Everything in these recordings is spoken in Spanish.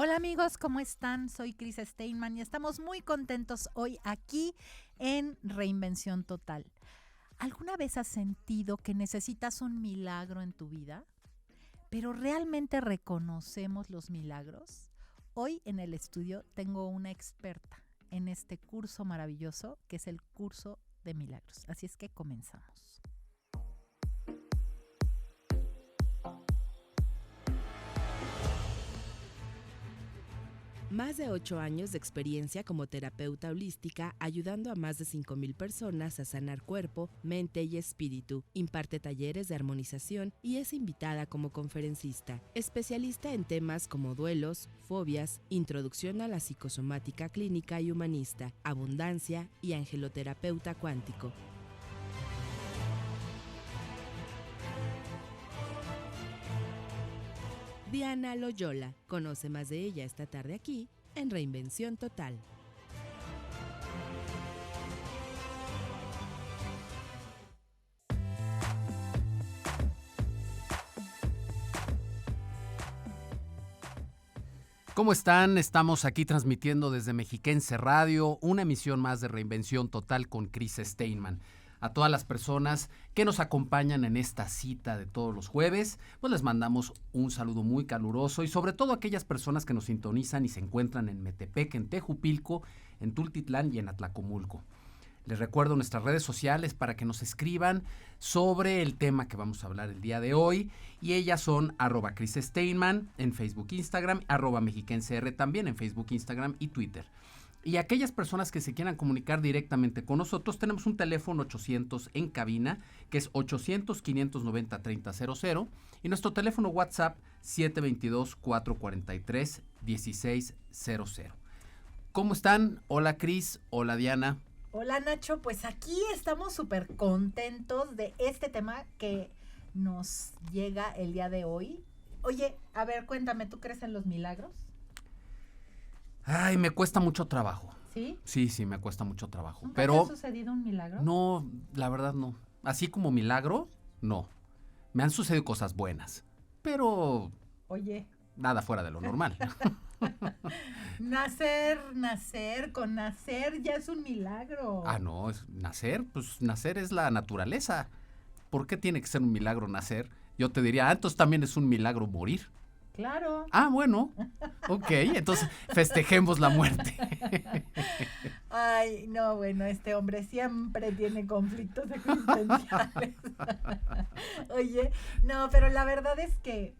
Hola amigos, ¿cómo están? Soy Cris Steinman y estamos muy contentos hoy aquí en Reinvención Total. ¿Alguna vez has sentido que necesitas un milagro en tu vida? ¿Pero realmente reconocemos los milagros? Hoy en el estudio tengo una experta en este curso maravilloso que es el curso de milagros. Así es que comenzamos. Más de 8 años de experiencia como terapeuta holística, ayudando a más de 5,000 personas a sanar cuerpo, mente y espíritu. Imparte talleres de armonización y es invitada como conferencista. Especialista en temas como duelos, fobias, introducción a la psicosomática clínica y humanista, abundancia y angeloterapeuta cuántico. Diana Loyola. Conoce más de ella esta tarde aquí, en Reinvención Total. ¿Cómo están? Estamos aquí transmitiendo desde Mexiquense Radio, una emisión más de Reinvención Total con Cris Steinman. A todas las personas que nos acompañan en esta cita de todos los jueves, pues les mandamos un saludo muy caluroso y sobre todo a aquellas personas que nos sintonizan y se encuentran en Metepec, en Tejupilco, en Tultitlán y en Atlacomulco. Les recuerdo nuestras redes sociales para que nos escriban sobre el tema que vamos a hablar el día de hoy. Y ellas son @CrisSteinman en Facebook, Instagram, @MexiquenseR también en Facebook, Instagram y Twitter. Y aquellas personas que se quieran comunicar directamente con nosotros, tenemos un teléfono 800 en cabina, que es 800-590-3000. Y nuestro teléfono WhatsApp 722-443-1600. ¿Cómo están? Hola Cris, hola Diana. Hola Nacho, pues aquí estamos súper contentos de este tema que nos llega el día de hoy. Oye, a ver, cuéntame, ¿tú crees en los milagros? Ay, me cuesta mucho trabajo. ¿Sí? Sí, me cuesta mucho trabajo. ¿Nunca Pero te ha sucedido un milagro? no, la verdad no. Así como milagro, no. Me han sucedido cosas buenas, pero Oye, nada fuera de lo normal. con nacer ya es un milagro. No, pues nacer es la naturaleza. ¿Por qué tiene que ser un milagro nacer? Yo te diría, entonces también es un milagro morir. Claro. Bueno, ok, entonces festejemos la muerte. Ay, no, bueno, este hombre siempre tiene conflictos existenciales. Oye, no, pero la verdad es que,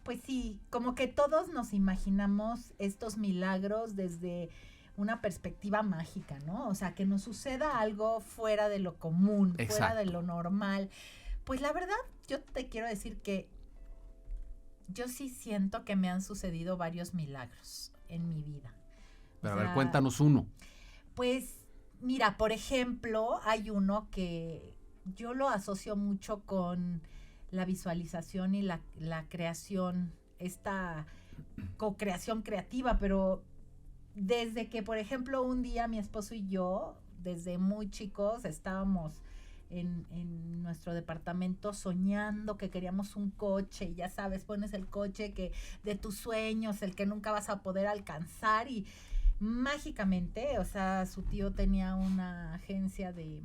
pues sí, como que todos nos imaginamos estos milagros desde una perspectiva mágica, ¿no? O sea, que nos suceda algo fuera de lo común, fuera de lo normal. Pues la verdad, yo te quiero decir que yo sí siento que me han sucedido varios milagros en mi vida. Pero a ver, cuéntanos uno. Pues, mira, por ejemplo, hay uno que yo lo asocio mucho con la visualización y la creación, esta co-creación creativa, pero desde que, por ejemplo, un día mi esposo y yo, desde muy chicos, estábamos en nuestro departamento soñando que queríamos un coche, y ya sabes, pones el coche que de tus sueños, el que nunca vas a poder alcanzar, y mágicamente, o sea, su tío tenía una agencia de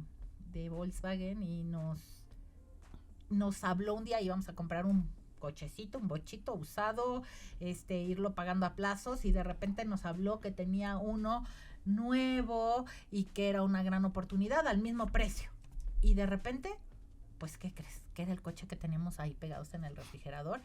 Volkswagen y nos habló un día, íbamos a comprar un cochecito, un bochito usado, irlo pagando a plazos, y de repente nos habló que tenía uno nuevo y que era una gran oportunidad al mismo precio. Y de repente, pues, ¿qué crees? Que era el coche que teníamos ahí pegados en el refrigerador.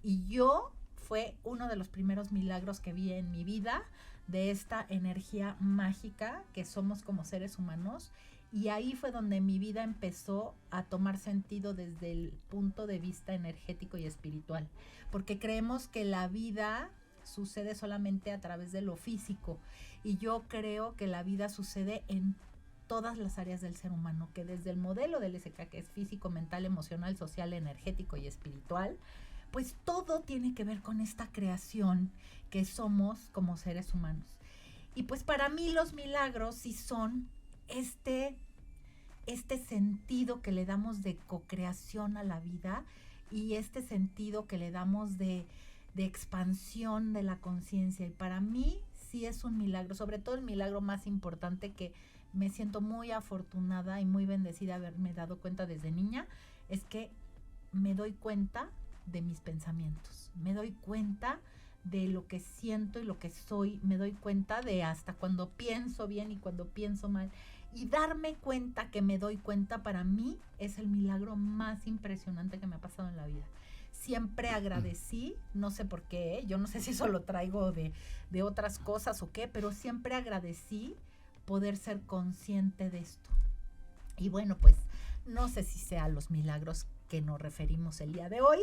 Y yo fue uno de los primeros milagros que vi en mi vida de esta energía mágica que somos como seres humanos. Y ahí fue donde mi vida empezó a tomar sentido desde el punto de vista energético y espiritual. Porque creemos que la vida sucede solamente a través de lo físico. Y yo creo que la vida sucede en todas las áreas del ser humano, que desde el modelo del SK, que es físico, mental, emocional, social, energético y espiritual, pues todo tiene que ver con esta creación que somos como seres humanos. Y pues para mí los milagros sí son este sentido que le damos de co-creación a la vida, y este sentido que le damos de expansión de la conciencia. Y para mí sí es un milagro, sobre todo el milagro más importante, que me siento muy afortunada y muy bendecida de haberme dado cuenta desde niña, es que me doy cuenta de mis pensamientos, me doy cuenta de lo que siento y lo que soy, me doy cuenta de hasta cuando pienso bien y cuando pienso mal. Y darme cuenta que me doy cuenta, para mí es el milagro más impresionante que me ha pasado en la vida. Siempre agradecí, no sé por qué, yo no sé si eso lo traigo de otras cosas o qué, pero siempre agradecí poder ser consciente de esto. Y bueno, pues no sé si sea los milagros que nos referimos el día de hoy,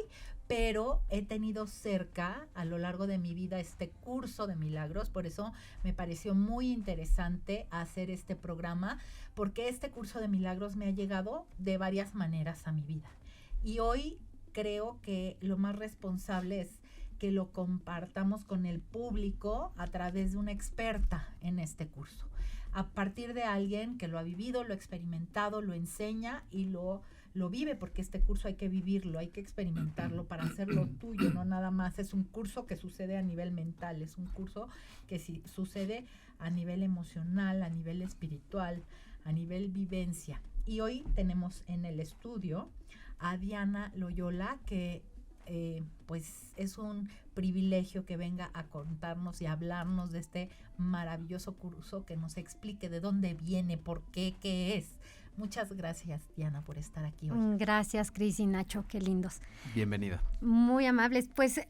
pero he tenido cerca a lo largo de mi vida este curso de milagros. Por eso me pareció muy interesante hacer este programa, porque este curso de milagros me ha llegado de varias maneras a mi vida. Y hoy creo que lo más responsable es que lo compartamos con el público a través de una experta en este curso, a partir de alguien que lo ha vivido, lo ha experimentado, lo enseña y lo vive, porque este curso hay que vivirlo, hay que experimentarlo para hacerlo tuyo, no nada más es un curso que sucede a nivel mental, es un curso que sucede a nivel emocional, a nivel espiritual, a nivel vivencia. Y hoy tenemos en el estudio a Diana Loyola, que pues es un privilegio que venga a contarnos y a hablarnos de este maravilloso curso, que nos explique de dónde viene, por qué, qué es. Muchas gracias, Diana, por estar aquí hoy. Gracias, Cris y Nacho, qué lindos. Bienvenida. Muy amables. Pues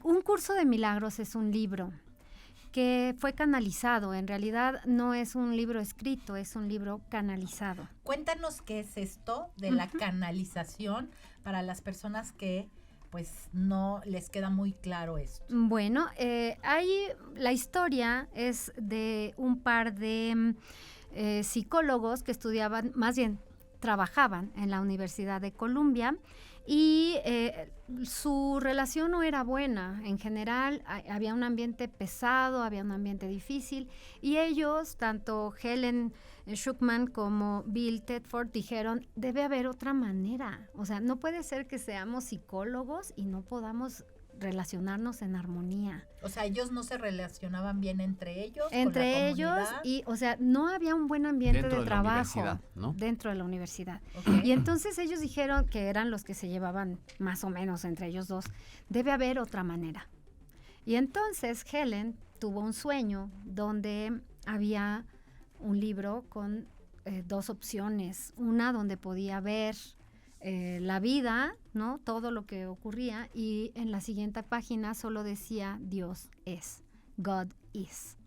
un curso de milagros es un libro que fue canalizado. En realidad no es un libro escrito, es un libro canalizado. Cuéntanos qué es esto de la canalización para las personas que pues no les queda muy claro esto. Bueno, la historia es de un par de psicólogos que estudiaban, más bien trabajaban en la Universidad de Columbia, y su relación no era buena. En general había un ambiente pesado, había un ambiente difícil, y ellos, tanto Helen Schucman como Bill Tedford, dijeron, debe haber otra manera. O sea, no puede ser que seamos psicólogos y no podamos relacionarnos en armonía. O sea, ellos no se relacionaban bien entre ellos. Entre ellos, y o sea, no había un buen ambiente dentro de trabajo, ¿no? Dentro de la universidad. Okay. Y entonces ellos dijeron, que eran los que se llevaban más o menos entre ellos dos, debe haber otra manera. Y entonces Helen tuvo un sueño donde había un libro con dos opciones, una donde podía ver la vida, ¿no? Todo lo que ocurría, y en la siguiente página solo decía Dios es, God is.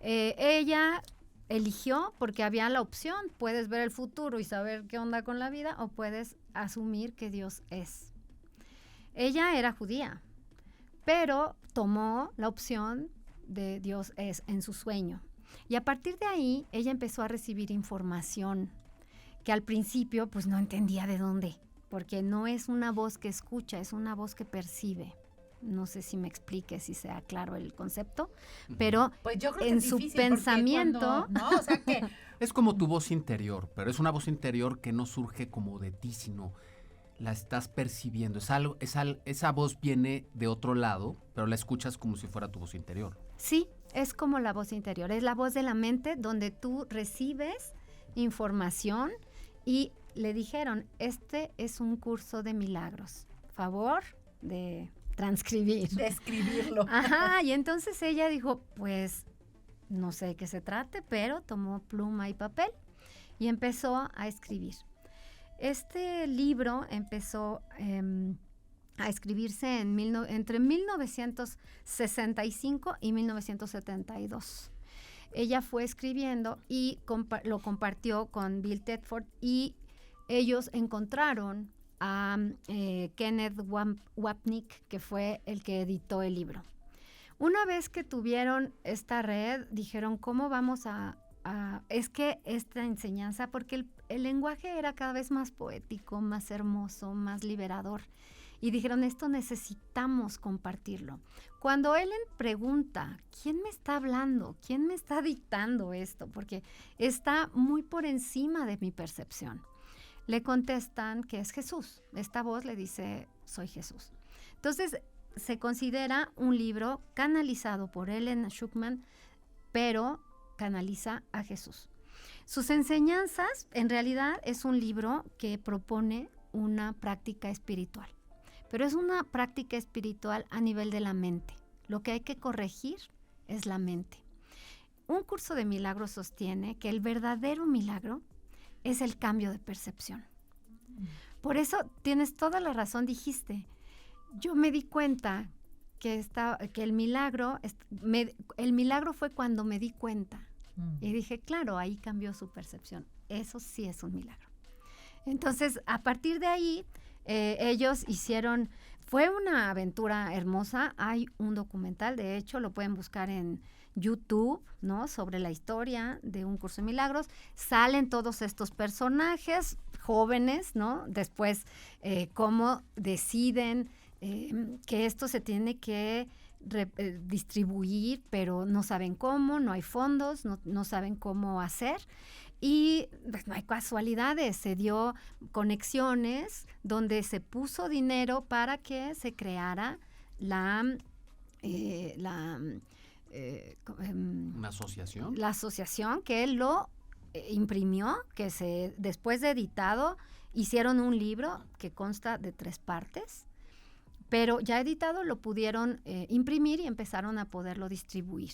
Ella eligió porque había la opción, puedes ver el futuro y saber qué onda con la vida, o puedes asumir que Dios es. Ella era judía, pero tomó la opción de Dios es en su sueño. Y a partir de ahí, ella empezó a recibir información que al principio pues no entendía de dónde, porque no es una voz que escucha, es una voz que percibe. No sé si me explique, si sea claro el concepto, pero pues yo creo en que es su pensamiento... ¿no? O sea que... Es como tu voz interior, pero es una voz interior que no surge como de ti, sino la estás percibiendo. Esa voz viene de otro lado, pero la escuchas como si fuera tu voz interior. Sí, es como la voz interior, es la voz de la mente donde tú recibes información. Y le dijeron, este es un curso de milagros, favor de transcribir. De escribirlo. Ajá, y entonces ella dijo, pues no sé de qué se trate, pero tomó pluma y papel y empezó a escribir. Este libro empezó a escribirse entre 1965 y 1972. Ella fue escribiendo y lo compartió con Bill Tedford, y ellos encontraron a Kenneth Wapnick, que fue el que editó el libro. Una vez que tuvieron esta red, dijeron, ¿cómo vamos es que esta enseñanza, porque el lenguaje era cada vez más poético, más hermoso, más liberador, y dijeron, esto necesitamos compartirlo. Cuando Ellen pregunta, ¿quién me está hablando? ¿Quién me está dictando esto? Porque está muy por encima de mi percepción. Le contestan que es Jesús. Esta voz le dice, soy Jesús. Entonces, se considera un libro canalizado por Ellen Schuckman, pero canaliza a Jesús. Sus enseñanzas, en realidad, es un libro que propone una práctica espiritual, pero es una práctica espiritual a nivel de la mente. Lo que hay que corregir es la mente. Un curso de milagros sostiene que el verdadero milagro es el cambio de percepción. Por eso tienes toda la razón, dijiste. Yo me di cuenta que el milagro fue cuando me di cuenta. Y dije, claro, ahí cambió su percepción. Eso sí es un milagro. Entonces, a partir de ahí, ellos hicieron, fue una aventura hermosa. Hay un documental, de hecho, lo pueden buscar en YouTube, ¿no? Sobre la historia de un curso de milagros. Salen todos estos personajes jóvenes, ¿no? Después, cómo deciden que esto se tiene que distribuir, pero no saben cómo, no hay fondos, no saben cómo hacer. Y pues, no hay casualidades, se dio conexiones donde se puso dinero para que se creara una asociación. La asociación que él lo imprimió, que después de editado hicieron un libro que consta de 3 partes, pero ya editado lo pudieron imprimir y empezaron a poderlo distribuir.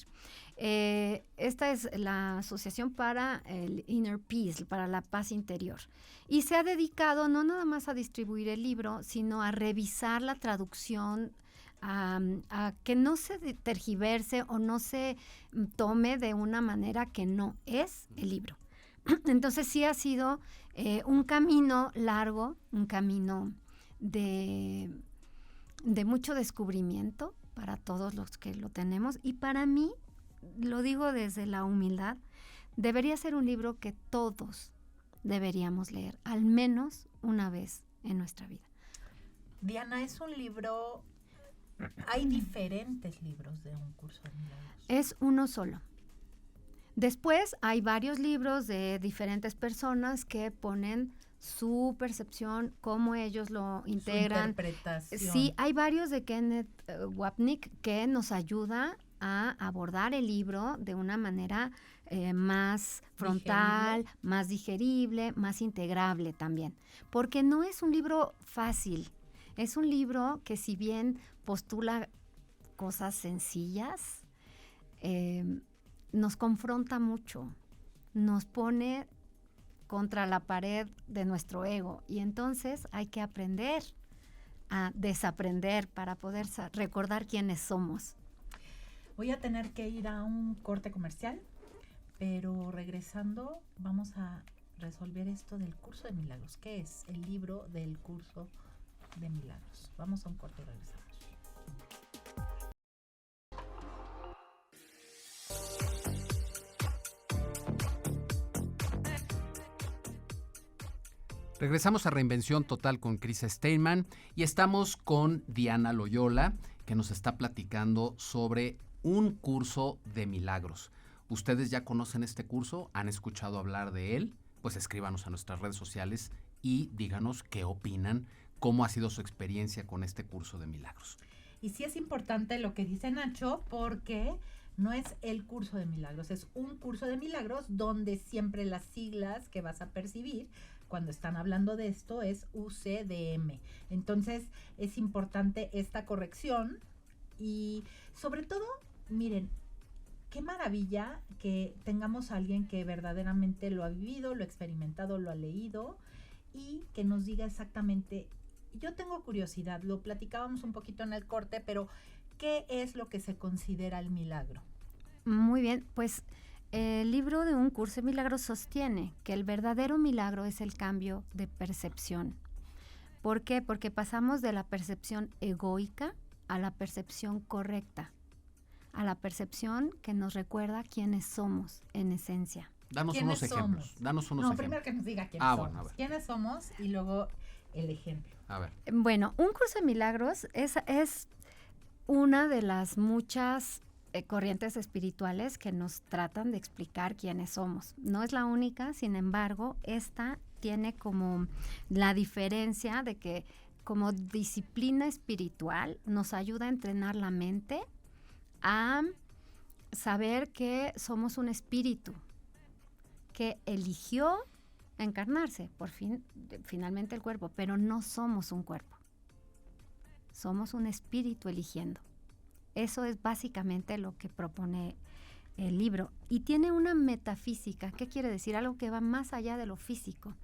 Esta es la Asociación para el Inner Peace, para la paz interior. Y se ha dedicado no nada más a distribuir el libro, sino a revisar la traducción, a que no se tergiverse o no se tome de una manera que no es el libro. Entonces sí ha sido un camino largo, un camino de mucho descubrimiento para todos los que lo tenemos, y para mí, lo digo desde la humildad, debería ser un libro que todos deberíamos leer al menos una vez en nuestra vida. Diana, es un libro, hay diferentes libros de un curso de milagros. Es uno solo. Después hay varios libros de diferentes personas que ponen su percepción, cómo ellos lo integran. Su interpretación. Sí, hay varios de Kenneth Wapnick que nos ayuda a abordar el libro de una manera más frontal, más digerible, más integrable también. Porque no es un libro fácil, es un libro que si bien postula cosas sencillas, nos confronta mucho, nos pone contra la pared de nuestro ego, y entonces hay que aprender a desaprender para poder recordar quiénes somos. Voy a tener que ir a un corte comercial, pero regresando vamos a resolver esto del curso de milagros. ¿Qué es el libro del curso de milagros? Vamos a un corte y regresamos. Regresamos a Reinvención Total con Chris Steinman y estamos con Diana Loyola, que nos está platicando sobre un curso de milagros. ¿Ustedes ya conocen este curso? ¿Han escuchado hablar de él? Pues escríbanos a nuestras redes sociales y díganos qué opinan, cómo ha sido su experiencia con este curso de milagros. Y sí es importante lo que dice Nacho, porque no es el curso de milagros, es un curso de milagros donde siempre las siglas que vas a percibir cuando están hablando de esto es UCDM. Entonces es importante esta corrección y sobre todo, miren, qué maravilla que tengamos a alguien que verdaderamente lo ha vivido, lo ha experimentado, lo ha leído y que nos diga exactamente. Yo tengo curiosidad, lo platicábamos un poquito en el corte, pero ¿qué es lo que se considera el milagro? Muy bien, pues el libro de un curso de milagros sostiene que el verdadero milagro es el cambio de percepción. ¿Por qué? Porque pasamos de la percepción egoica a la percepción correcta, a la percepción que nos recuerda quiénes somos en esencia. Danos unos ejemplos. Primero que nos diga quiénes somos. Bueno, a ver. ¿Quiénes somos? Y luego el ejemplo. A ver. Bueno, un curso de milagros es una de las muchas corrientes espirituales que nos tratan de explicar quiénes somos. No es la única, sin embargo, esta tiene como la diferencia de que como disciplina espiritual, nos ayuda a entrenar la mente, a saber que somos un espíritu que eligió encarnarse, finalmente el cuerpo, pero no somos un cuerpo. Somos un espíritu eligiendo. Eso es básicamente lo que propone el libro. Y tiene una metafísica. ¿Qué quiere decir? Algo que va más allá de lo físico.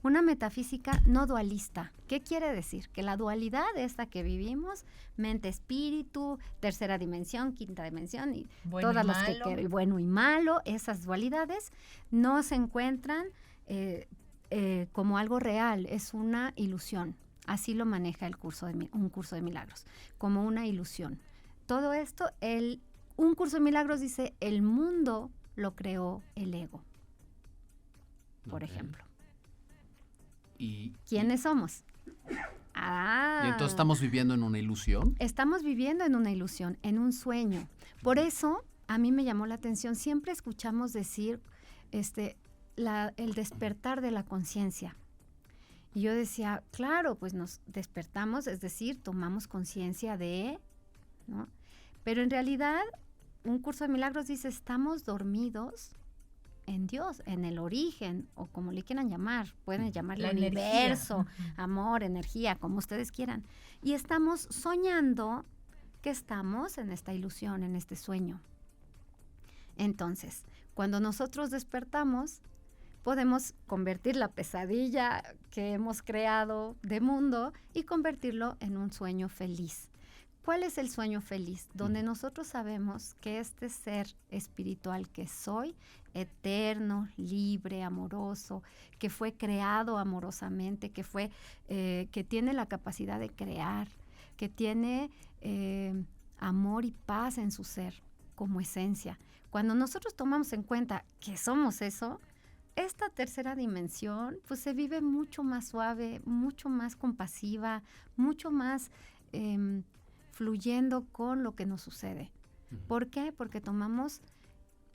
Una metafísica no dualista. ¿Qué quiere decir? Que la dualidad esta que vivimos, mente-espíritu, tercera dimensión, quinta dimensión, y bueno todas y las malo. que bueno y malo, esas dualidades no se encuentran como algo real, es una ilusión. Así lo maneja un curso de milagros, como una ilusión. Todo esto, un curso de milagros dice, el mundo lo creó el ego, por ejemplo. ¿Quiénes somos? ¿Y entonces estamos viviendo en una ilusión? Estamos viviendo en una ilusión, en un sueño. Por eso, a mí me llamó la atención, siempre escuchamos decir el despertar de la conciencia. Y yo decía, claro, pues nos despertamos, es decir, tomamos conciencia de, ¿no? Pero en realidad, un curso de milagros dice, estamos dormidos en Dios, en el origen, o como le quieran llamar, pueden llamarle universo, amor, energía, como ustedes quieran. Y estamos soñando que estamos en esta ilusión, en este sueño. Entonces, cuando nosotros despertamos, podemos convertir la pesadilla que hemos creado de mundo y convertirlo en un sueño feliz. ¿Cuál es el sueño feliz? Donde nosotros sabemos que este ser espiritual que soy, eterno, libre, amoroso, que fue creado amorosamente, que tiene la capacidad de crear, que tiene amor y paz en su ser como esencia. Cuando nosotros tomamos en cuenta que somos eso, esta tercera dimensión pues se vive mucho más suave, mucho más compasiva, mucho más fluyendo con lo que nos sucede. ¿Por qué? Porque tomamos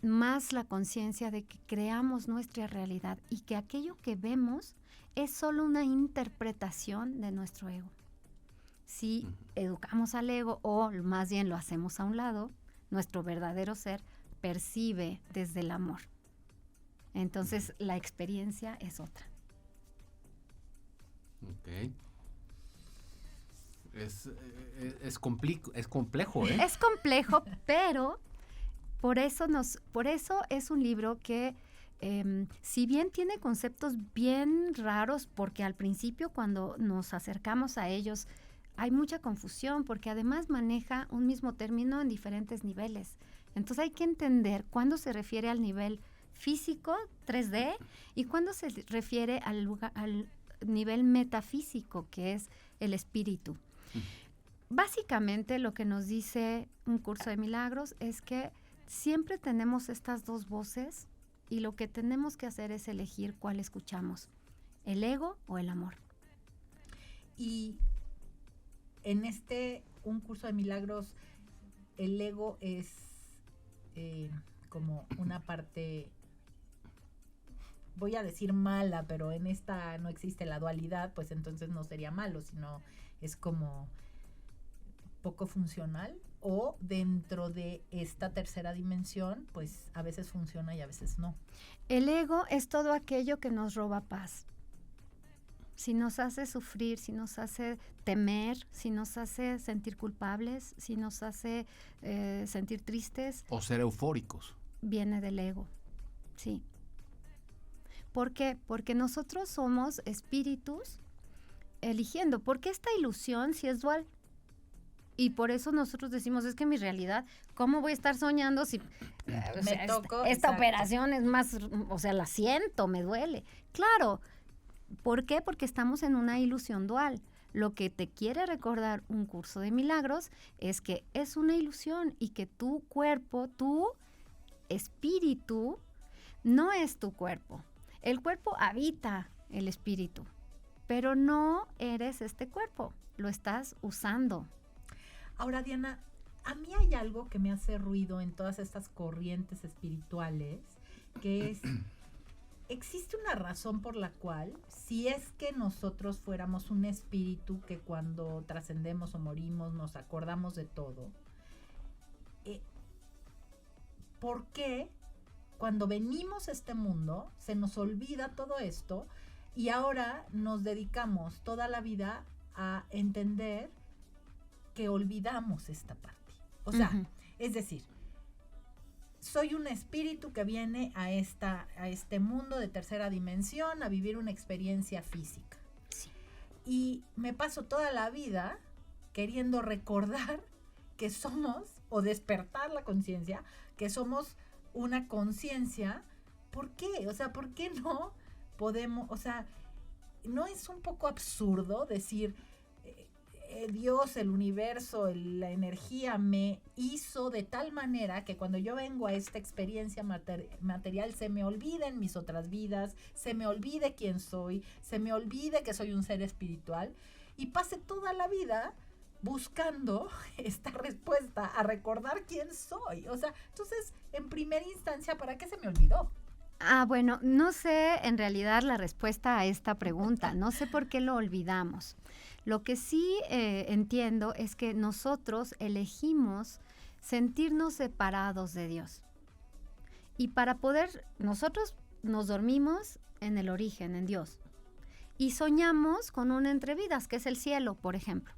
más la conciencia de que creamos nuestra realidad y que aquello que vemos es solo una interpretación de nuestro ego. Si educamos al ego, o más bien lo hacemos a un lado, nuestro verdadero ser percibe desde el amor. Entonces, la experiencia es otra. Ok. Es complejo, ¿eh? Es complejo, pero por eso es un libro que, si bien tiene conceptos bien raros, porque al principio cuando nos acercamos a ellos hay mucha confusión, porque además maneja un mismo término en diferentes niveles. Entonces hay que entender cuándo se refiere al nivel físico, 3D, y cuándo se refiere al nivel metafísico, que es el espíritu. Básicamente lo que nos dice un curso de milagros es que siempre tenemos estas dos voces y lo que tenemos que hacer es elegir cuál escuchamos, el ego o el amor. Y en un curso de milagros, el ego es como una parte, voy a decir mala, pero en esta no existe la dualidad, pues entonces no sería malo, sino es como poco funcional, o dentro de esta tercera dimensión, pues a veces funciona y a veces no. El ego es todo aquello que nos roba paz. Si nos hace sufrir, si nos hace temer, si nos hace sentir culpables, si nos hace sentir tristes. O ser eufóricos. Viene del ego, sí. ¿Por qué? Porque nosotros somos espíritus eligiendo. ¿Por qué esta ilusión si es dual? Y por eso nosotros decimos, es que mi realidad, ¿cómo voy a estar soñando si esta operación es más, la siento, me duele? Claro. ¿Por qué? Porque estamos en una ilusión dual. Lo que te quiere recordar un curso de milagros es que es una ilusión y que tu cuerpo, tu espíritu, no es tu cuerpo. El cuerpo habita el espíritu, pero no eres este cuerpo, lo estás usando. Ahora, Diana, a mí hay algo que me hace ruido en todas estas corrientes espirituales, que es existe una razón por la cual, si es que nosotros fuéramos un espíritu que cuando trascendemos o morimos nos acordamos de todo, ¿por qué cuando venimos a este mundo se nos olvida todo esto y ahora nos dedicamos toda la vida a entender que olvidamos esta parte? O sea, es decir, soy un espíritu que viene a este mundo de tercera dimensión a vivir una experiencia física. Sí. Y me paso toda la vida queriendo recordar que somos, o despertar la conciencia, que somos una conciencia. ¿Por qué? O sea, ¿por qué no podemos? O sea, ¿no es un poco absurdo decir... Dios, el universo, la energía me hizo de tal manera que cuando yo vengo a esta experiencia material se me olviden mis otras vidas, se me olvide quién soy, se me olvide que soy un ser espiritual y pase toda la vida buscando esta respuesta a recordar quién soy? O sea, entonces, en primera instancia, ¿para qué se me olvidó? Bueno, no sé en realidad la respuesta a esta pregunta, no sé por qué lo olvidamos. Lo que sí entiendo es que nosotros elegimos sentirnos separados de Dios. Y para poder, nosotros nos dormimos en el origen, en Dios. Y soñamos con un entrevidas, que es el cielo, por ejemplo.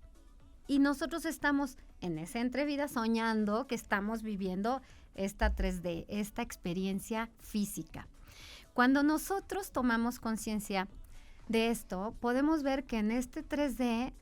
Y nosotros estamos en esa entrevida soñando que estamos viviendo esta 3D, esta experiencia física. Cuando nosotros tomamos conciencia de esto, podemos ver que en este 3D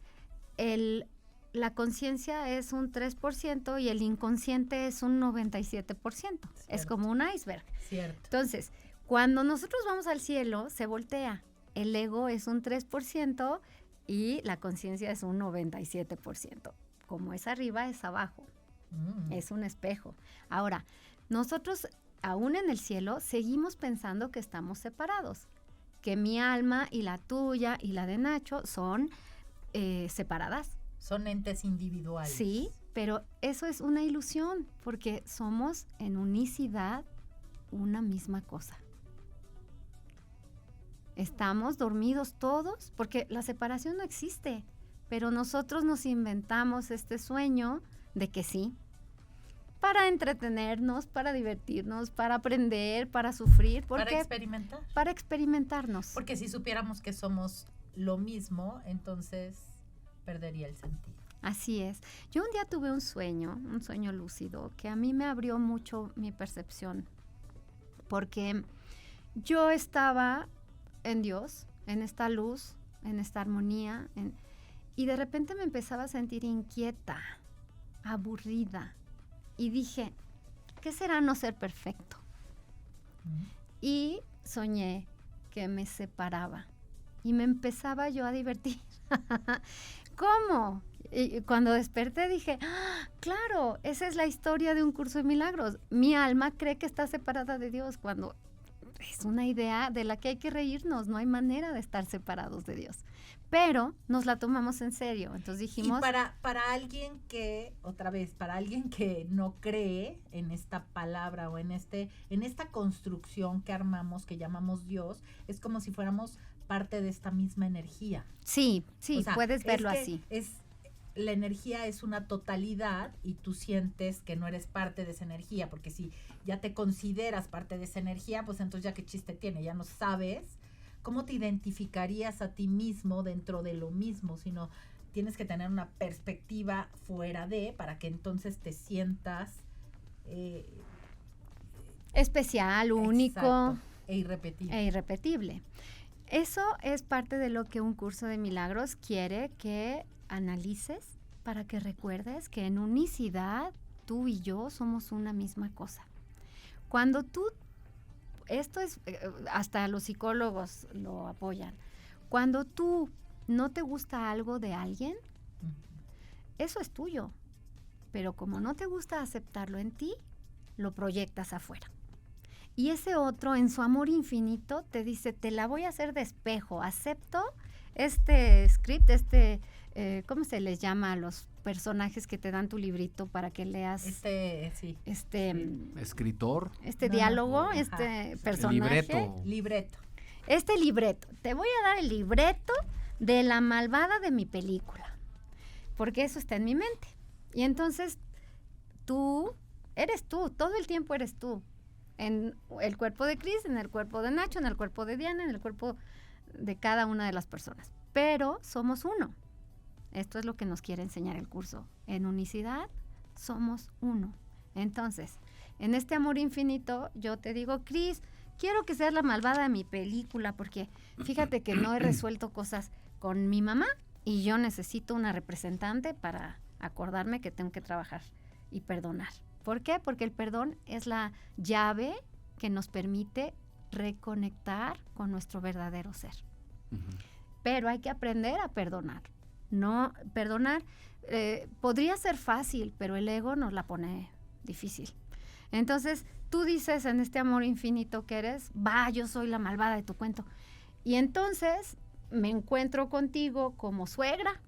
la conciencia es un 3% y el inconsciente es un 97%. Cierto. Es como un iceberg. Cierto. Entonces, cuando nosotros vamos al cielo, se voltea. El ego es un 3% y la conciencia es un 97%. Como es arriba, es abajo. Es un espejo. Ahora, nosotros, aún en el cielo, seguimos pensando que estamos separados. Que mi alma y la tuya y la de Nacho son separadas. Son entes individuales. Sí, pero eso es una ilusión, porque somos en unicidad una misma cosa. Estamos dormidos todos, porque la separación no existe, pero nosotros nos inventamos este sueño de que sí, para entretenernos, para divertirnos, para aprender, para sufrir. Para experimentar. Para experimentarnos. Porque si supiéramos que somos lo mismo, entonces perdería el sentido. Así es. Yo un día tuve un sueño lúcido, que a mí me abrió mucho mi percepción, porque yo estaba en Dios, en esta luz, en esta armonía, y de repente me empezaba a sentir inquieta, aburrida. Y dije, ¿qué será no ser perfecto? Y soñé que me separaba y me empezaba yo a divertir. ¿Cómo? Y cuando desperté dije, claro, esa es la historia de un curso de milagros. Mi alma cree que está separada de Dios cuando es una idea de la que hay que reírnos. No hay manera de estar separados de Dios. Pero nos la tomamos en serio. Entonces dijimos... Y para alguien que, otra vez, para alguien que no cree en esta palabra o en esta construcción que armamos, que llamamos Dios, es como si fuéramos parte de esta misma energía. Sí, o sea, puedes verlo así. La energía es una totalidad y tú sientes que no eres parte de esa energía, porque si ya te consideras parte de esa energía, pues entonces ya qué chiste tiene, ya no sabes cómo te identificarías a ti mismo dentro de lo mismo, sino tienes que tener una perspectiva fuera de, para que entonces te sientas especial, único. Exacto, e irrepetible. Eso es parte de lo que un curso de milagros quiere que analices, para que recuerdes que en unicidad tú y yo somos una misma cosa. Cuando tú, esto es, hasta los psicólogos lo apoyan, cuando tú no te gusta algo de alguien, eso es tuyo, pero como no te gusta aceptarlo en ti, lo proyectas afuera. Y ese otro, en su amor infinito, te dice, te la voy a hacer de espejo, acepto este script, ¿cómo se les llama a los personajes que te dan tu librito para que leas Sí. Escritor. este No, diálogo, no. este Ajá. personaje. Libreto. Este libreto. Te voy a dar el libreto de la malvada de mi película, porque eso está en mi mente. Y entonces tú eres tú, todo el tiempo eres tú. En el cuerpo de Cris, en el cuerpo de Nacho, en el cuerpo de Diana, en el cuerpo de cada una de las personas. Pero somos uno. Esto es lo que nos quiere enseñar el curso. En unicidad somos uno. Entonces, en este amor infinito, yo te digo, Cris, quiero que seas la malvada de mi película, porque fíjate que no he resuelto cosas con mi mamá y yo necesito una representante para acordarme que tengo que trabajar y perdonar. ¿Por qué? Porque el perdón es la llave que nos permite reconectar con nuestro verdadero ser. Ujú. Pero hay que aprender a perdonar. No, perdonar podría ser fácil, pero el ego nos la pone difícil. Entonces, tú dices en este amor infinito que eres, yo soy la malvada de tu cuento. Y entonces me encuentro contigo como suegra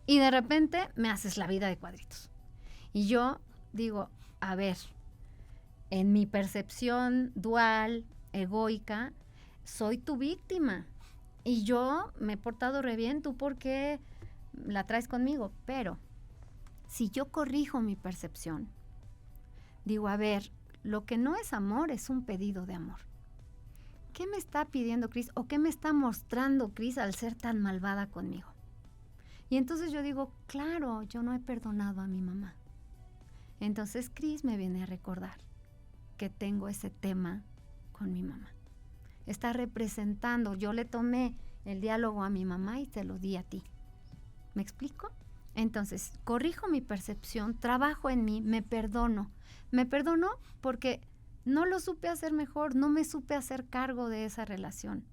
y de repente me haces la vida de cuadritos. Y yo digo, a ver, en mi percepción dual, egoica, soy tu víctima. Y yo me he portado re bien, ¿tú por qué la traes conmigo? Pero si yo corrijo mi percepción, digo, a ver, lo que no es amor es un pedido de amor. ¿Qué me está pidiendo Cris o qué me está mostrando Cris al ser tan malvada conmigo? Y entonces yo digo, claro, yo no he perdonado a mi mamá. Entonces Cris me viene a recordar que tengo ese tema con mi mamá. Está representando, yo le tomé el diálogo a mi mamá y te lo di a ti. ¿Me explico? Entonces, corrijo mi percepción, trabajo en mí, me perdono. Me perdono porque no lo supe hacer mejor, no me supe hacer cargo de esa relación.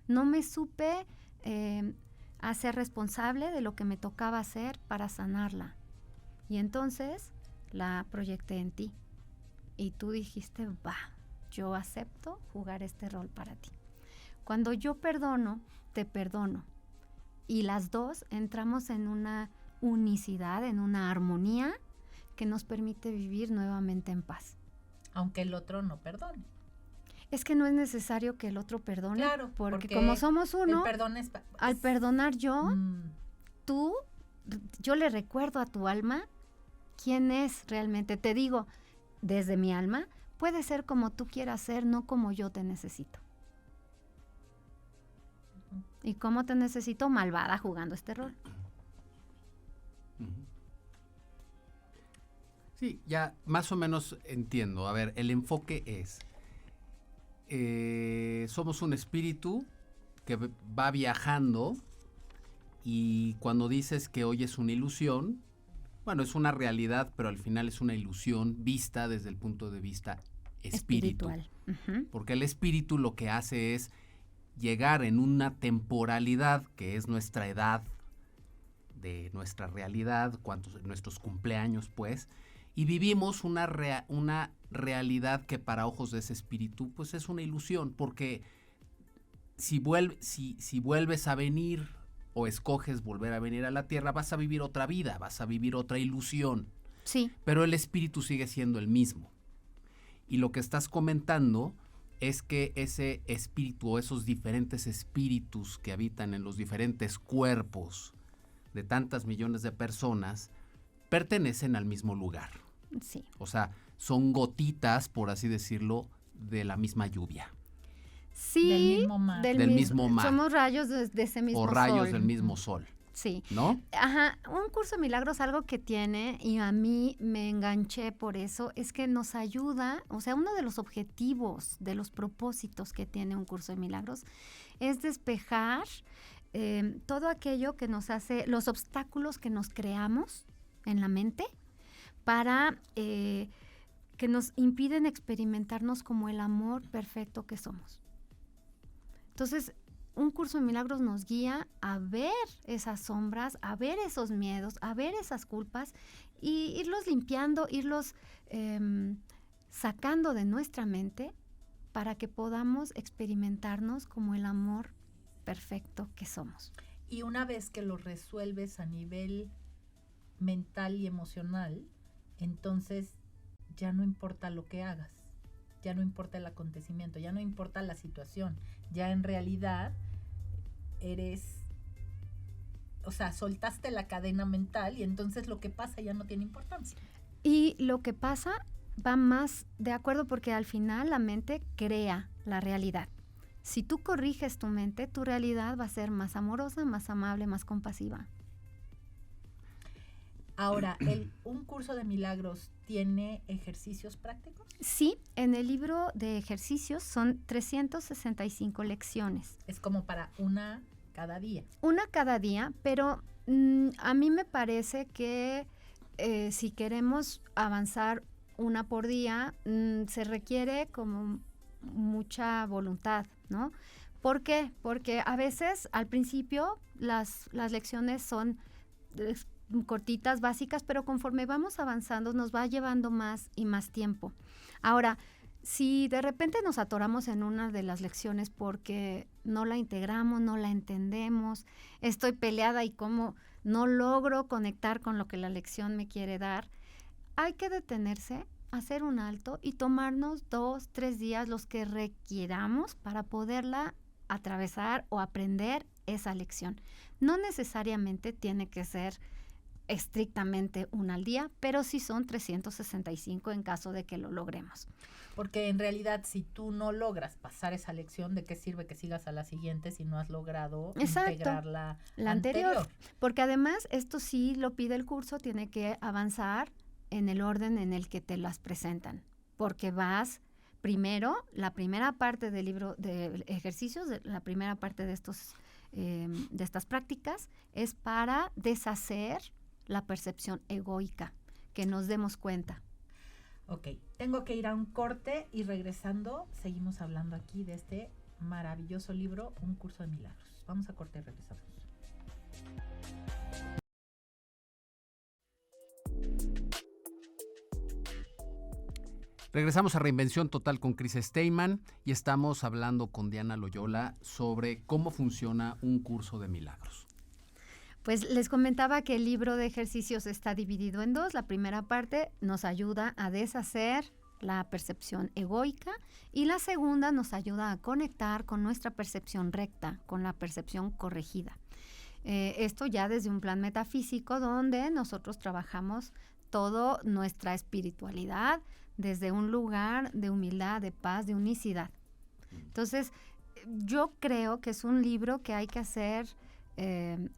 No me supe hacer responsable de lo que me tocaba hacer para sanarla. Y entonces la proyecté en ti. Y tú dijiste, yo acepto jugar este rol para ti. Cuando yo perdono, te perdono. Y las dos entramos en una unicidad, en una armonía que nos permite vivir nuevamente en paz. Aunque el otro no perdone. Es que no es necesario que el otro perdone, Claro, porque como somos uno, el perdón al perdonar yo, tú, yo le recuerdo a tu alma quién es realmente. Te digo, desde mi alma, puede ser como tú quieras ser, no como yo te necesito. ¿Y cómo te necesito? Malvada jugando este rol. Sí, ya más o menos entiendo. A ver, el enfoque es, somos un espíritu que va viajando y cuando dices que hoy es una ilusión, bueno, es una realidad, pero al final es una ilusión vista desde el punto de vista espiritual. Uh-huh. Porque el espíritu lo que hace es llegar en una temporalidad que es nuestra edad, de nuestra realidad, nuestros cumpleaños, pues, y vivimos una realidad que para ojos de ese espíritu, pues es una ilusión, porque si vuelves a venir o escoges volver a venir a la Tierra, vas a vivir otra vida, vas a vivir otra ilusión. Sí. Pero el espíritu sigue siendo el mismo. Y lo que estás comentando es que ese espíritu o esos diferentes espíritus que habitan en los diferentes cuerpos de tantas millones de personas pertenecen al mismo lugar. Sí. O sea, son gotitas, por así decirlo, de la misma lluvia. Sí, del mismo mar. Del mismo mar. Somos rayos de ese mismo sol. O rayos del mismo sol. Sí. ¿No? Ajá, un curso de milagros, algo que tiene, y a mí me enganché por eso, es que nos ayuda, o sea, uno de los objetivos, de los propósitos que tiene un curso de milagros, es despejar todo aquello que nos hace, los obstáculos que nos creamos en la mente para que nos impiden experimentarnos como el amor perfecto que somos. Entonces, un curso de milagros nos guía a ver esas sombras, a ver esos miedos, a ver esas culpas y irlos limpiando, irlos sacando de nuestra mente para que podamos experimentarnos como el amor perfecto que somos. Y una vez que lo resuelves a nivel mental y emocional, entonces ya no importa lo que hagas, ya no importa el acontecimiento, ya no importa la situación, ya en realidad soltaste la cadena mental y entonces lo que pasa ya no tiene importancia. Y lo que pasa va más de acuerdo porque al final la mente crea la realidad. Si tú corriges tu mente, tu realidad va a ser más amorosa, más amable, más compasiva. Ahora, ¿un curso de milagros tiene ejercicios prácticos? Sí, en el libro de ejercicios son 365 lecciones. Es como para una cada día. Una cada día, pero a mí me parece que si queremos avanzar una por día, se requiere como mucha voluntad, ¿no? ¿Por qué? Porque a veces al principio las lecciones son cortitas, básicas, pero conforme vamos avanzando nos va llevando más y más tiempo. Ahora, si de repente nos atoramos en una de las lecciones porque no la integramos, no la entendemos, estoy peleada y como no logro conectar con lo que la lección me quiere dar, hay que detenerse, hacer un alto y tomarnos 2, 3 días, los que requiramos para poderla atravesar o aprender esa lección. No necesariamente tiene que ser estrictamente una al día, pero sí son 365 en caso de que lo logremos. Porque en realidad si tú no logras pasar esa lección, ¿de qué sirve que sigas a la siguiente si no has logrado integrar la anterior? Porque además esto sí lo pide el curso, tiene que avanzar en el orden en el que te las presentan, porque vas primero, la primera parte del libro de ejercicios, la primera parte de estas prácticas es para deshacer la percepción egoica, que nos demos cuenta. Ok, tengo que ir a un corte y regresando seguimos hablando aquí de este maravilloso libro, Un Curso de Milagros. Vamos a corte y regresamos. Regresamos a Reinvención Total con Chris Steinman y estamos hablando con Diana Loyola sobre cómo funciona un curso de milagros. Pues les comentaba que el libro de ejercicios está dividido en dos. La primera parte nos ayuda a deshacer la percepción egoica y la segunda nos ayuda a conectar con nuestra percepción recta, con la percepción corregida. Esto ya desde un plan metafísico donde nosotros trabajamos toda nuestra espiritualidad desde un lugar de humildad, de paz, de unicidad. Entonces, yo creo que es un libro que hay que hacer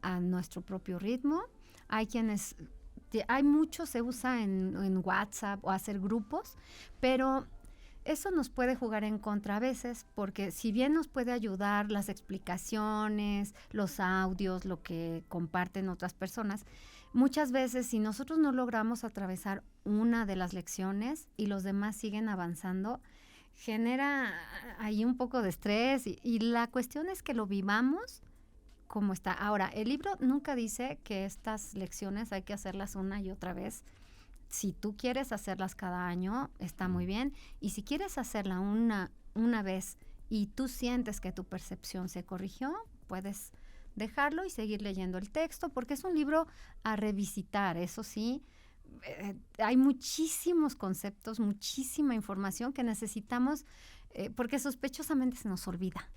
a nuestro propio ritmo. Hay mucho, se usa en WhatsApp o hacer grupos, pero eso nos puede jugar en contra a veces, porque si bien nos puede ayudar las explicaciones, los audios, lo que comparten otras personas, muchas veces si nosotros no logramos atravesar una de las lecciones y los demás siguen avanzando, genera ahí un poco de estrés y la cuestión es que lo vivamos como está. Ahora, el libro nunca dice que estas lecciones hay que hacerlas una y otra vez. Si tú quieres hacerlas cada año, está muy bien. Y si quieres hacerla una vez y tú sientes que tu percepción se corrigió, puedes dejarlo y seguir leyendo el texto, porque es un libro a revisitar, eso sí. Hay muchísimos conceptos, muchísima información que necesitamos, porque sospechosamente se nos olvida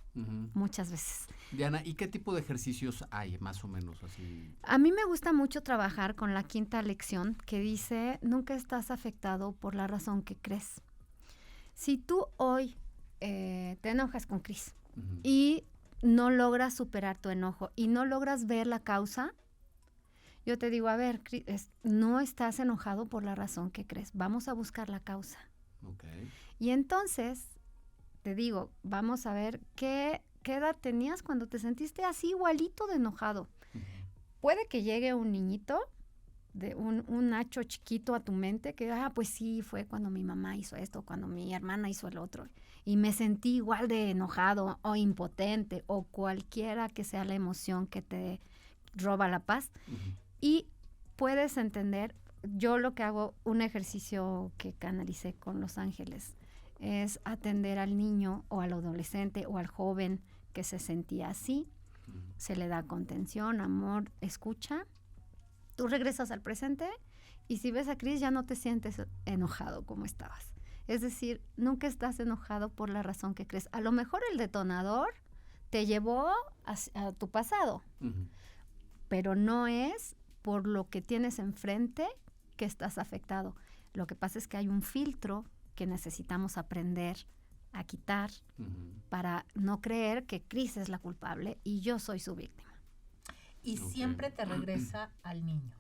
muchas veces. Diana, ¿y qué tipo de ejercicios hay, más o menos así? A mí me gusta mucho trabajar con la 5ª lección que dice, nunca estás afectado por la razón que crees. Si tú hoy te enojas con Chris y no logras superar tu enojo y no logras ver la causa, yo te digo, a ver, Chris, no estás enojado por la razón que crees, vamos a buscar la causa. Okay. Y entonces, te digo, vamos a ver qué edad tenías cuando te sentiste así igualito de enojado. Puede que llegue un niñito, un Nacho chiquito a tu mente, que, pues sí, fue cuando mi mamá hizo esto, cuando mi hermana hizo el otro, y me sentí igual de enojado o impotente o cualquiera que sea la emoción que te roba la paz. Y puedes entender, yo lo que hago, un ejercicio que canalicé con Los Ángeles, es atender al niño o al adolescente o al joven que se sentía así. Se le da contención, amor, escucha Tú regresas al presente y si ves a Cris ya no te sientes enojado como estabas. Es decir, nunca estás enojado por la razón que crees. A lo mejor el detonador te llevó a tu pasado, pero no es por lo que tienes enfrente que estás afectado. Lo que pasa es que hay un filtro que necesitamos aprender a quitar para no creer que Cris es la culpable y yo soy su víctima. Y siempre te regresa al niño.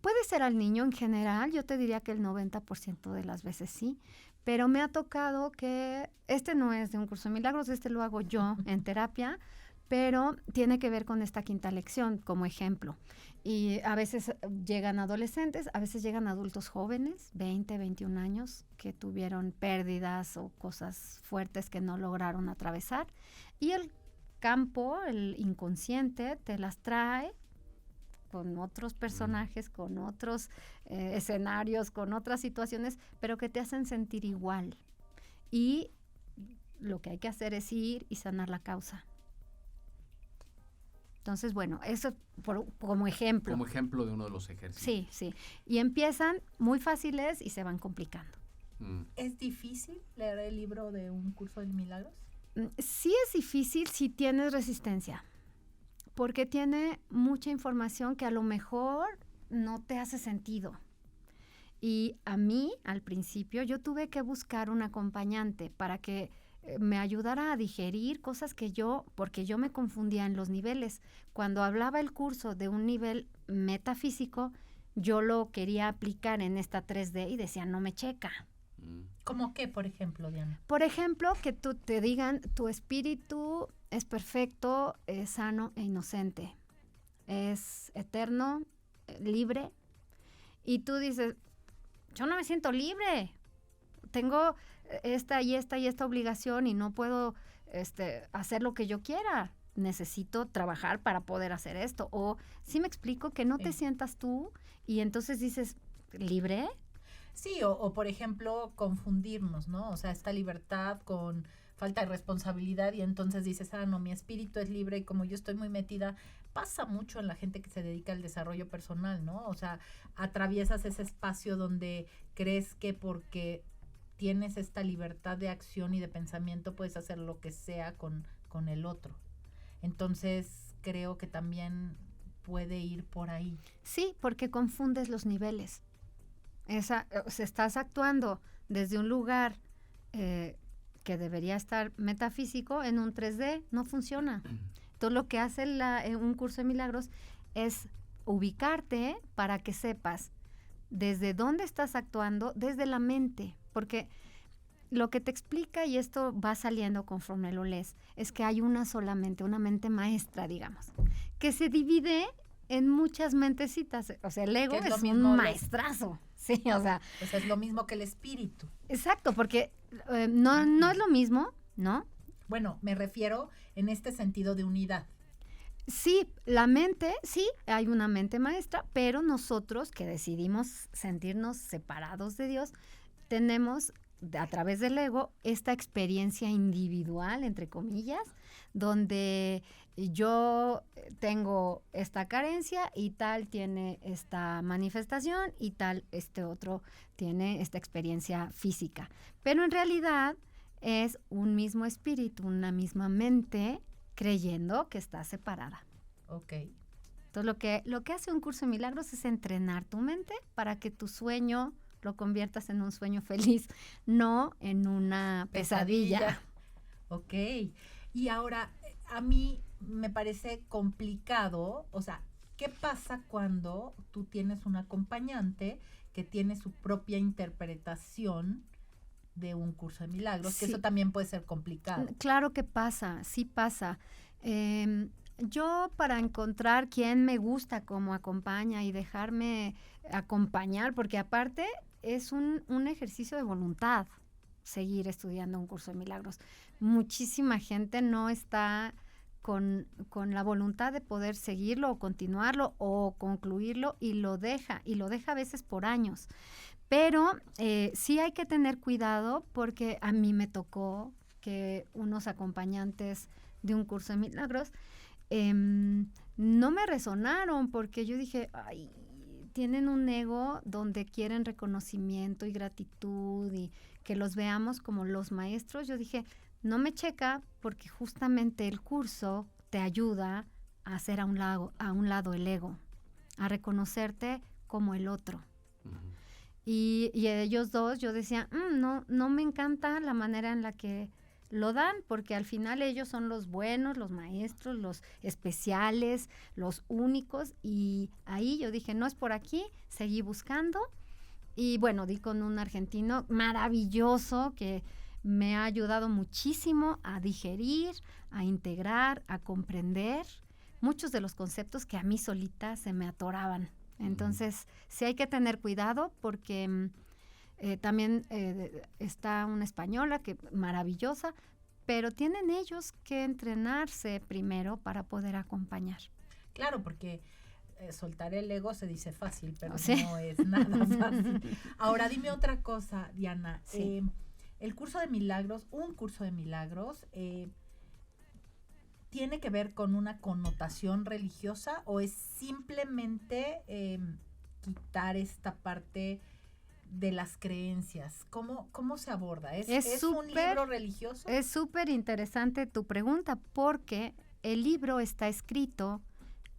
Puede ser al niño en general, yo te diría que el 90% de las veces sí, pero me ha tocado que este no es de un curso de milagros, este lo hago yo en terapia, pero tiene que ver con esta quinta lección como ejemplo. Y a veces llegan adolescentes, a veces llegan adultos jóvenes, 20, 21 años, que tuvieron pérdidas o cosas fuertes que no lograron atravesar. Y el campo, el inconsciente, te las trae con otros personajes, con otros escenarios, con otras situaciones, pero que te hacen sentir igual. Y lo que hay que hacer es ir y sanar la causa. Entonces, bueno, eso como ejemplo. Como ejemplo de uno de los ejercicios. Sí, sí. Y empiezan muy fáciles y se van complicando. ¿Es difícil leer el libro de Un Curso de Milagros? Sí es difícil si tienes resistencia, porque tiene mucha información que a lo mejor no te hace sentido. Y a mí, al principio, yo tuve que buscar un acompañante para que me ayudara a digerir cosas porque yo me confundía en los niveles. Cuando hablaba el curso de un nivel metafísico, yo lo quería aplicar en esta 3D y decía, no me checa. ¿Cómo qué, por ejemplo, Diana? Por ejemplo, que te digan, tu espíritu es perfecto, es sano e inocente, es eterno, libre, y tú dices, yo no me siento libre, tengo esta y esta y esta obligación y no puedo hacer lo que yo quiera, necesito trabajar para poder hacer esto. O sí me explico, que no te sientas tú y entonces dices, ¿libre? Sí, o por ejemplo, confundirnos, ¿no? O sea, esta libertad con falta de responsabilidad y entonces dices, no, mi espíritu es libre y como yo estoy muy metida, pasa mucho en la gente que se dedica al desarrollo personal, ¿no? O sea, atraviesas ese espacio donde crees que porque tienes esta libertad de acción y de pensamiento puedes hacer lo que sea con el otro. Entonces, creo que también puede ir por ahí. Sí, porque confundes los niveles. Estás actuando desde un lugar que debería estar metafísico en un 3D, no funciona. Entonces lo que hace un curso de milagros es ubicarte para que sepas desde dónde estás actuando, desde la mente, porque lo que te explica, y esto va saliendo conforme lo lees, es que hay una sola mente, una mente maestra, digamos, que se divide en muchas mentecitas. O sea, el ego es un maestrazo. Sí, o sea. Pues es lo mismo que el espíritu. Exacto, porque no es lo mismo, ¿no? Bueno, me refiero en este sentido de unidad. Sí, la mente, sí, hay una mente maestra, pero nosotros que decidimos sentirnos separados de Dios, tenemos a través del ego esta experiencia individual, entre comillas, donde yo tengo esta carencia y tal tiene esta manifestación y tal otro tiene esta experiencia física. Pero en realidad es un mismo espíritu, una misma mente creyendo que está separada. Ok. Entonces lo que hace un curso de milagros es entrenar tu mente para que tu sueño lo conviertas en un sueño feliz, no en una pesadilla. Ok. Y ahora, a mí me parece complicado, o sea, ¿qué pasa cuando tú tienes un acompañante que tiene su propia interpretación de un curso de milagros? Sí. Que eso también puede ser complicado. Claro que pasa, sí pasa. Yo para encontrar quién me gusta como acompaña y dejarme acompañar, porque aparte es un ejercicio de voluntad seguir estudiando un curso de milagros. Muchísima gente no está con la voluntad de poder seguirlo o continuarlo o concluirlo y lo deja a veces por años. Pero sí hay que tener cuidado porque a mí me tocó que unos acompañantes de un curso de milagros no me resonaron porque yo dije, ay, tienen un ego donde quieren reconocimiento y gratitud y que los veamos como los maestros. Yo dije, no me checa porque justamente el curso te ayuda a hacer a un lado el ego, a reconocerte como el otro. Y ellos dos, yo decía, no me encanta la manera en la que lo dan, porque al final ellos son los buenos, los maestros, los especiales, los únicos, y ahí yo dije, no es por aquí, seguí buscando, y bueno, di con un argentino maravilloso que me ha ayudado muchísimo a digerir, a integrar, a comprender muchos de los conceptos que a mí solita se me atoraban. Entonces, sí hay que tener cuidado porque también está una española que maravillosa, pero tienen ellos que entrenarse primero para poder acompañar. Claro, porque soltar el ego se dice fácil, pero sí, no es nada fácil. Ahora, dime otra cosa, Diana. Sí. El curso de milagros, un curso de milagros, ¿tiene que ver con una connotación religiosa o es simplemente quitar esta parte de las creencias? ¿Cómo se aborda? ¿Es un libro religioso? Es súper interesante tu pregunta porque el libro está escrito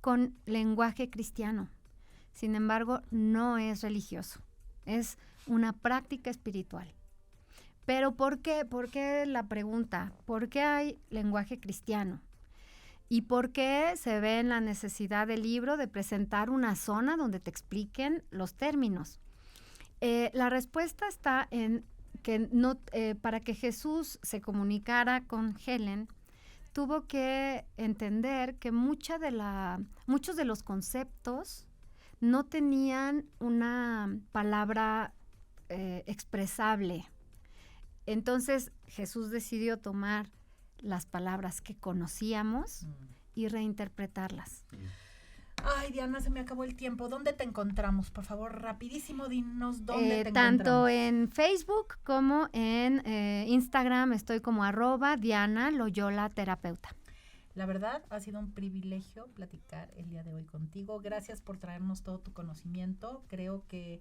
con lenguaje cristiano. Sin embargo, no es religioso. Es una práctica espiritual. ¿Pero por qué? ¿Por qué la pregunta? ¿Por qué hay lenguaje cristiano? ¿Y por qué se ve en la necesidad del libro de presentar una zona donde te expliquen los términos? La respuesta está en que para que Jesús se comunicara con Helen, tuvo que entender que muchos de los conceptos no tenían una palabra expresable. Entonces Jesús decidió tomar las palabras que conocíamos y reinterpretarlas. Ay, Diana, se me acabó el tiempo. ¿Dónde te encontramos? Por favor, rapidísimo, dinos dónde te tanto encontramos. En Facebook como en Instagram estoy como @Diana Loyola Terapeuta. La verdad, ha sido un privilegio platicar el día de hoy contigo. Gracias por traernos todo tu conocimiento. Creo que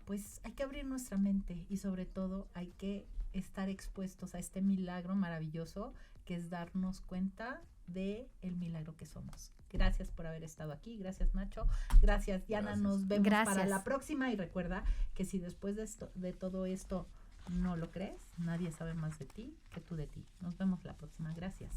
pues hay que abrir nuestra mente y sobre todo hay que estar expuestos a este milagro maravilloso que es darnos cuenta de el milagro que somos. Gracias por haber estado aquí. Gracias, Nacho. Gracias, Diana. Gracias. Nos vemos Gracias. para la próxima y recuerda que si después de todo esto no lo crees, nadie sabe más de ti que tú de ti. Nos vemos la próxima. Gracias.